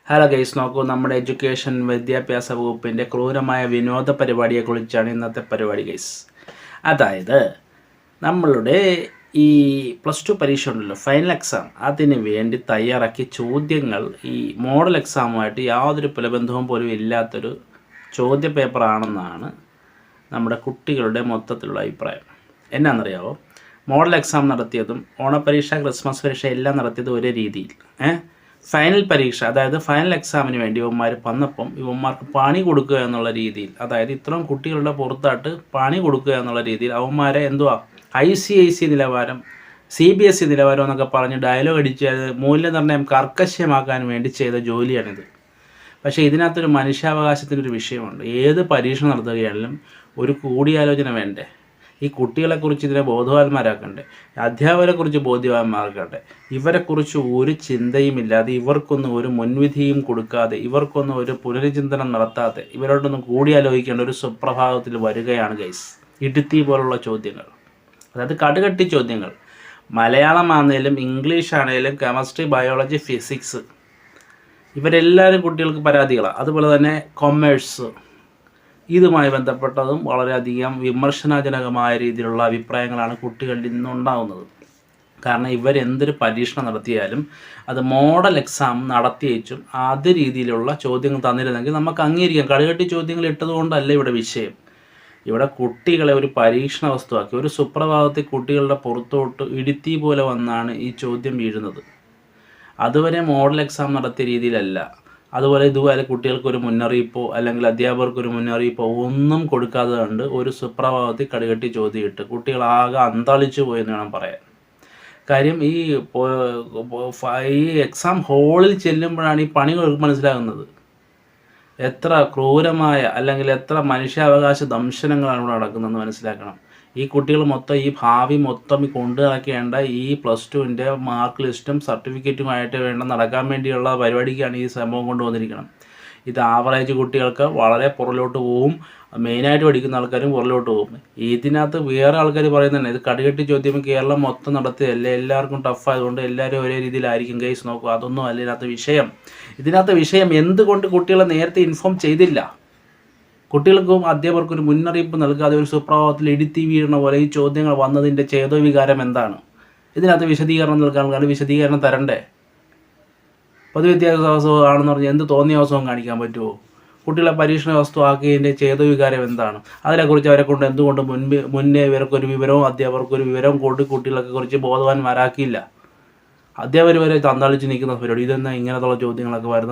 Hello guys, നോക്കൂ, നമ്മുടെ വിദ്യാഭ്യാസ വകുപ്പിൻ്റെ ക്രൂരമായ വിനോദ പരിപാടിയെക്കുറിച്ചാണ് ഇന്നത്തെ പരിപാടി ഗൈസ്. അതായത് നമ്മളുടെ ഈ +2 പരീക്ഷ ഉണ്ടല്ലോ, ഫൈനൽ എക്സാം, അതിന് വേണ്ടി തയ്യാറാക്കിയ ചോദ്യങ്ങൾ ഈ മോഡൽ എക്സാമുമായിട്ട് യാതൊരു പുലബന്ധവും പോലും ഇല്ലാത്തൊരു ചോദ്യ പേപ്പറാണെന്നാണ് നമ്മുടെ കുട്ടികളുടെ മൊത്തത്തിലുള്ള അഭിപ്രായം. എന്നാണെന്നറിയാമോ? മോഡൽ എക്സാം നടത്തിയതും ഓണപ്പരീക്ഷ, ക്രിസ്മസ് പരീക്ഷ എല്ലാം നടത്തിയതും ഒരേ രീതിയിൽ. ഫൈനൽ പരീക്ഷ, അതായത് ഫൈനൽ എക്സാമിന് വേണ്ടി ഇവന്മാർ വന്നപ്പം ഇവന്മാർക്ക് പണി കൊടുക്കുക എന്നുള്ള രീതിയിൽ, അതായത് ഇത്രയും കുട്ടികളുടെ പുറത്തായിട്ട് പണി കൊടുക്കുക എന്നുള്ള രീതിയിൽ അവന്മാരെ ICIC നിലവാരം, CBSE നിലവാരം എന്നൊക്കെ പറഞ്ഞ് ഡയലോഗ് അടിച്ച് മൂല്യനിർണ്ണയം കർക്കശമാക്കാൻ വേണ്ടി ചെയ്ത ജോലിയാണിത്. പക്ഷേ ഇതിനകത്തൊരു മനുഷ്യാവകാശത്തിനൊരു വിഷയമുണ്ട്. ഏത് പരീക്ഷ നടത്തുകയാണെങ്കിലും ഒരു കൂടിയാലോചന വേണ്ടേ? ഈ കുട്ടികളെക്കുറിച്ച് ഇതിനെ ബോധവാന്മാരാക്കണ്ടേ? അധ്യാപകരെക്കുറിച്ച് ബോധ്യവാന്മാരാക്കണ്ടേ? ഇവരെക്കുറിച്ച് ഒരു ചിന്തയുമില്ലാതെ, ഇവർക്കൊന്നും ഒരു മുൻവിധിയും കൊടുക്കാതെ, ഇവർക്കൊന്നും ഒരു പുനരുചിന്തനം നടത്താതെ ഇവരോടൊന്നും കൂടിയാലോചിക്കേണ്ട ഒരു സുപ്രഭാതത്തിൽ വരികയാണ് ഗൈസ് ഇടുത്തി പോലുള്ള ചോദ്യങ്ങൾ. അതായത് കടുകട്ടി ചോദ്യങ്ങൾ. മലയാളം ആണെങ്കിലും ഇംഗ്ലീഷ് ആണെങ്കിലും കെമിസ്ട്രി, ബയോളജി, ഫിസിക്സ്, ഇവരെല്ലാവരും കുട്ടികൾക്ക് പരാതികളാണ്. അതുപോലെ തന്നെ കൊമേഴ്സ്, ഇതുമായി ബന്ധപ്പെട്ടതും വളരെയധികം വിമർശനജനകമായ രീതിയിലുള്ള അഭിപ്രായങ്ങളാണ് കുട്ടികളിൽ നിന്നുണ്ടാകുന്നത്. കാരണം ഇവരെന്തൊരു പരീക്ഷണം നടത്തിയാലും അത് മോഡൽ എക്സാം നടത്തിയേച്ചും അതേ രീതിയിലുള്ള ചോദ്യങ്ങൾ തന്നിരുന്നെങ്കിൽ നമുക്ക് അംഗീകരിക്കാം. കടുകട്ടി ചോദ്യങ്ങൾ ഇട്ടതുകൊണ്ടല്ല ഇവിടെ വിഷയം. ഇവിടെ കുട്ടികളെ ഒരു പരീക്ഷണ വസ്തുവാക്കി ഒരു സുപ്രഭാതത്തിൽ കുട്ടികളുടെ പുറത്തോട്ട് ഇടുത്തി പോലെ വന്നാണ് ഈ ചോദ്യം വീഴുന്നത്. അതുവരെ മോഡൽ എക്സാം നടത്തിയ രീതിയിലല്ല. അതുപോലെ ഇതുപോലെ കുട്ടികൾക്കൊരു മുന്നറിയിപ്പോ അല്ലെങ്കിൽ അധ്യാപകർക്കൊരു മുന്നറിയിപ്പോ ഒന്നും കൊടുക്കാതെ കണ്ട് ഒരു സുപ്രഭാതത്തിൽ കടുകട്ടി ചോദ്യം ഇട്ട് കുട്ടികളാകെ അന്താളിച്ചു പോയെന്ന് വേണം പറയാൻ. കാര്യം ഈ എക്സാം ഹാളിൽ ചെല്ലുമ്പോഴാണ് ഈ പണി മനസ്സിലാകുന്നത്. എത്ര ക്രൂരമായ അല്ലെങ്കിൽ എത്ര മനുഷ്യാവകാശ ദംശനങ്ങളാണ് ഇവിടെ നടക്കുന്നതെന്ന് മനസ്സിലാക്കണം. ഈ കുട്ടികൾ മൊത്തം ഈ ഭാവി മൊത്തം കൊണ്ടു നടക്കേണ്ട ഈ +2ൻ്റെ മാർക്ക് ലിസ്റ്റും സർട്ടിഫിക്കറ്റുമായിട്ട് നടക്കാൻ വേണ്ടിയുള്ള പരിപാടിക്കാണ് ഈ സംഭവം കൊണ്ടുവന്നിരിക്കണം. ഇത് ആവറേജ് കുട്ടികൾക്ക് വളരെ പുറകിലോട്ട് പോവും, മെയിനായിട്ട് പഠിക്കുന്ന ആൾക്കാരും പുറകിലോട്ട് പോകും. ഇതിനകത്ത് വേറെ ആൾക്കാർ പറയുന്നുണ്ട് ഇത് കടുകട്ടി ചോദ്യം കേരളം മൊത്തം നടത്തിയല്ലേ, എല്ലാവർക്കും ടഫായതുകൊണ്ട് എല്ലാവരും ഒരേ രീതിയിലായിരിക്കും. ഗൈസ് നോക്കുക, അതൊന്നും അല്ല ഇതിനകത്ത് വിഷയം. ഇതിനകത്ത് വിഷയം എന്തുകൊണ്ട് കുട്ടികളെ നേരത്തെ ഇൻഫോം ചെയ്തില്ല? കുട്ടികൾക്കും അധ്യാപകർക്കും ഒരു മുന്നറിയിപ്പ് നൽകാതെ ഒരു സുപ്രഭാതത്തിൽ ഇടുത്തി വീഴുന്ന പോലെ ഈ ചോദ്യങ്ങൾ വന്നതിൻ്റെ ചേതോ വികാരം എന്താണ്? ഇതിനകത്ത് വിശദീകരണം നൽകാൻ വിശദീകരണം തരണ്ടേ? പൊതുവിദ്യാഭ്യാസ ആണെന്ന് പറഞ്ഞാൽ എന്ത് തോന്നിയ അവസരവും കാണിക്കാൻ പറ്റുമോ? കുട്ടികളെ പരീക്ഷണ വസ്തു ആക്കിയതിൻ്റെ ചേതോ വികാരം എന്താണ്? അതിനെക്കുറിച്ച് അവരെ കൊണ്ട് എന്തുകൊണ്ട് മുന്നേ ഇവർക്കൊരു വിവരവും അധ്യാപകർക്കൊരു വിവരവും കൊണ്ട് കുട്ടികളെ കുറിച്ച് ബോധവാന്മാരാക്കിയില്ല? അധ്യാപകർ വരെ തന്താളിച്ച് നിൽക്കുന്ന പരിപാടി. ഇതെന്നാ ഇങ്ങനത്തുള്ള ചോദ്യങ്ങളൊക്കെ വരുന്നത്?